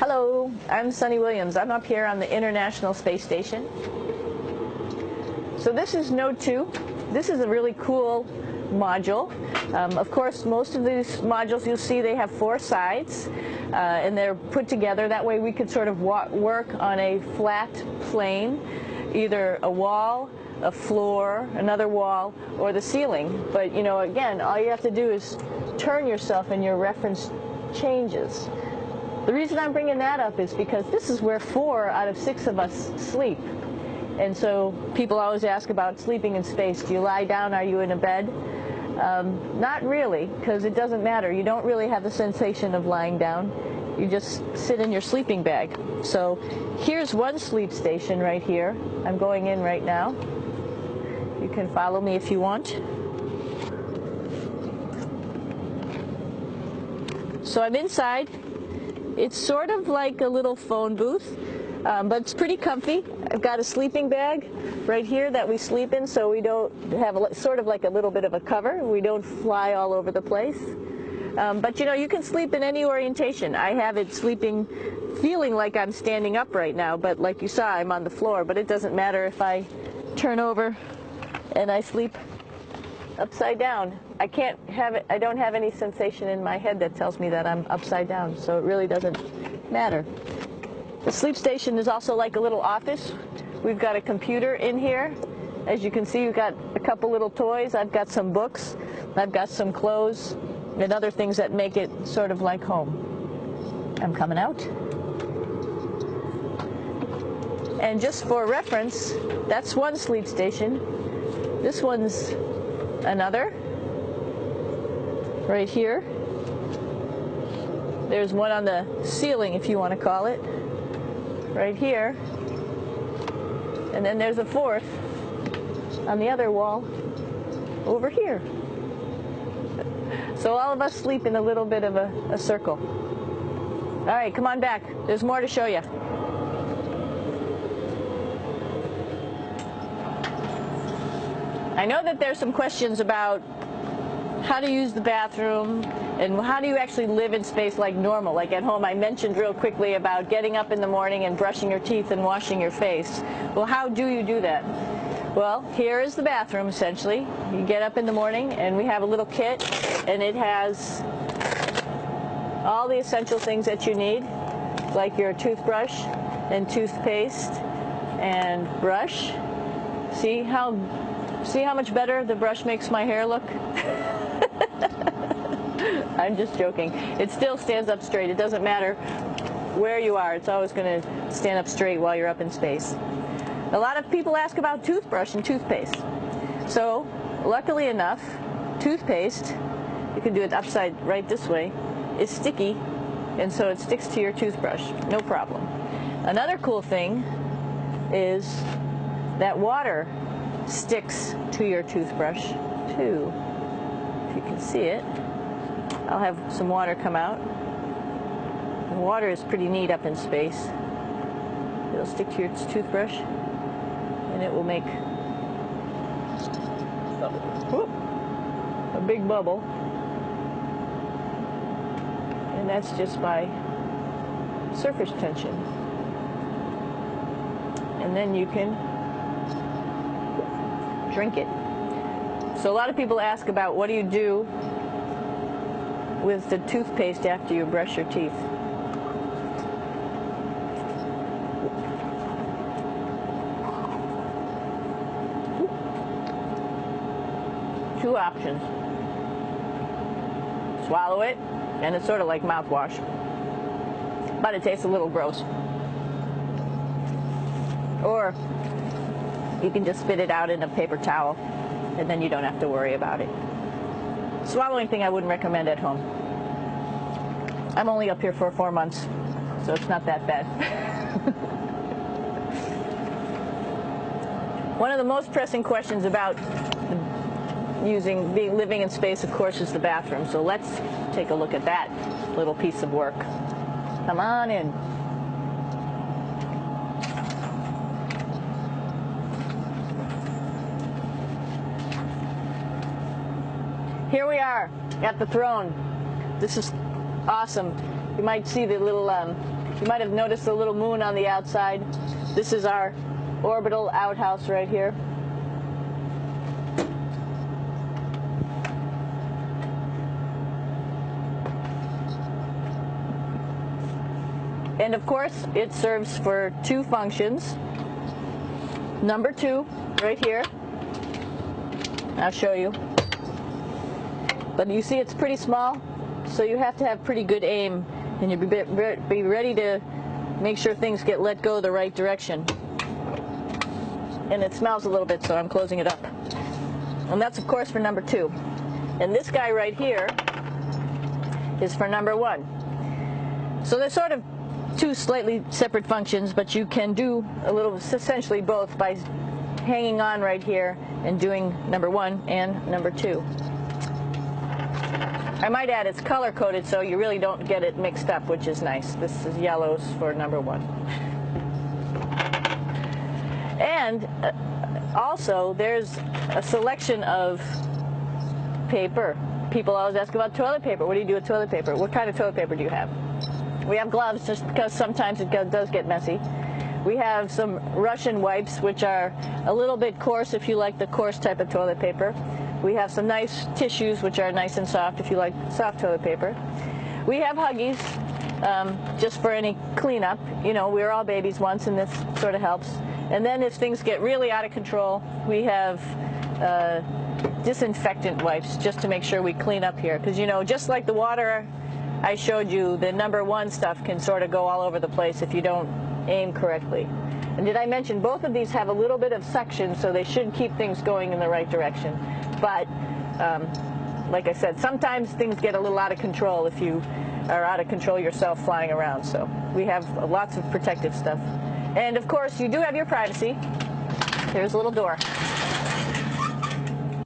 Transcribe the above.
Hello, I'm Sunita Williams. I'm up here on the International Space Station. So this is Node 2. This is a really cool module. Of course, most of these modules you'll see they have 4 sides, and they're put together. That way we could sort of work on a flat plane, either a wall, a floor, another wall, or the ceiling. But you know, again, all you have to do is turn yourself and your reference changes. The reason I'm bringing that up is because this is where 4 out of 6 of us sleep. And so people always ask about sleeping in space. Do you lie down? Are you in a bed? Not really, because it doesn't matter. You don't really have the sensation of lying down. You just sit in your sleeping bag. So here's one sleep station right here. I'm going in right now. You can follow me if you want. So I'm inside. It's sort of like a little phone booth, but it's pretty comfy. I've got a sleeping bag right here that we sleep in, so we don't have sort of like a little bit of a cover. We don't fly all over the place. But you know, you can sleep in any orientation. I have it sleeping, feeling like I'm standing up right now, but like you saw, I'm on the floor. But it doesn't matter if I turn over and I sleep upside down. I don't have any sensation in my head that tells me that I'm upside down, so it really doesn't matter. The sleep station is also like a little office. We've got a computer in here. As you can see, we've got a couple little toys. I've got some books. I've got some clothes and other things that make it sort of like home. I'm coming out. And just for reference, that's one sleep station. This one's another. Right here. There's one on the ceiling, if you want to call it. Right here. And then there's a 4th on the other wall over here. So all of us sleep in a little bit of a circle. All right, come on back. There's more to show you. I know that there's some questions about how to use the bathroom and how do you actually live in space like normal, like at home. I mentioned real quickly about getting up in the morning and brushing your teeth and washing your face. Well, how do you do that? Well, here is the bathroom essentially. You get up in the morning and we have a little kit, and it has all the essential things that you need, like your toothbrush and toothpaste and brush. See how much better the brush makes my hair look? I'm just joking. It still stands up straight. It doesn't matter where you are. It's always going to stand up straight while you're up in space. A lot of people ask about toothbrush and toothpaste. So, luckily enough, toothpaste, you can do it upside right this way, is sticky, and so it sticks to your toothbrush. No problem. Another cool thing is that water sticks to your toothbrush too. If you can see it, I'll have some water come out. The water is pretty neat up in space. It'll stick to your toothbrush and it will make a big bubble, and that's just by surface tension. And then you can drink it. So a lot of people ask about what do you do with the toothpaste after you brush your teeth. Two options. Swallow it, and it's sort of like mouthwash, but it tastes a little gross. Or you can just spit it out in a paper towel, and then you don't have to worry about it. Swallowing thing I wouldn't recommend at home. I'm only up here for 4 months, so it's not that bad. One of the most pressing questions about living in space, of course, is the bathroom. So let's take a look at that little piece of work. Come on in. Here we are at the throne. This is awesome. You might see the little You might have noticed a little moon on the outside. This is our orbital outhouse right here. And of course, it serves for two functions. Number 2, right here. I'll show you. But you see it's pretty small, so you have to have pretty good aim, and you be ready to make sure things get let go the right direction. And it smells a little bit, so I'm closing it up. And that's, of course, for number 2. And this guy right here is for number 1. So they're sort of two slightly separate functions, but you can do a little, essentially both, by hanging on right here and doing number 1 and number 2. I might add it's color coded, so you really don't get it mixed up, which is nice. This is yellows for number 1. And also there's a selection of paper. People always ask about toilet paper. What do you do with toilet paper? What kind of toilet paper do you have? We have gloves, just because sometimes it does get messy. We have some Russian wipes, which are a little bit coarse if you like the coarse type of toilet paper. We have some nice tissues, which are nice and soft if you like soft toilet paper. We have Huggies, just for any cleanup. You know, we were all babies once, and this sort of helps. And then if things get really out of control, we have disinfectant wipes, just to make sure we clean up here. Because, you know, just like the water I showed you, the number 1 stuff can sort of go all over the place if you don't aim correctly. And did I mention both of these have a little bit of suction, so they should keep things going in the right direction. But like I said, sometimes things get a little out of control if you are out of control yourself flying around. So we have lots of protective stuff. And of course, you do have your privacy. Here's a little door.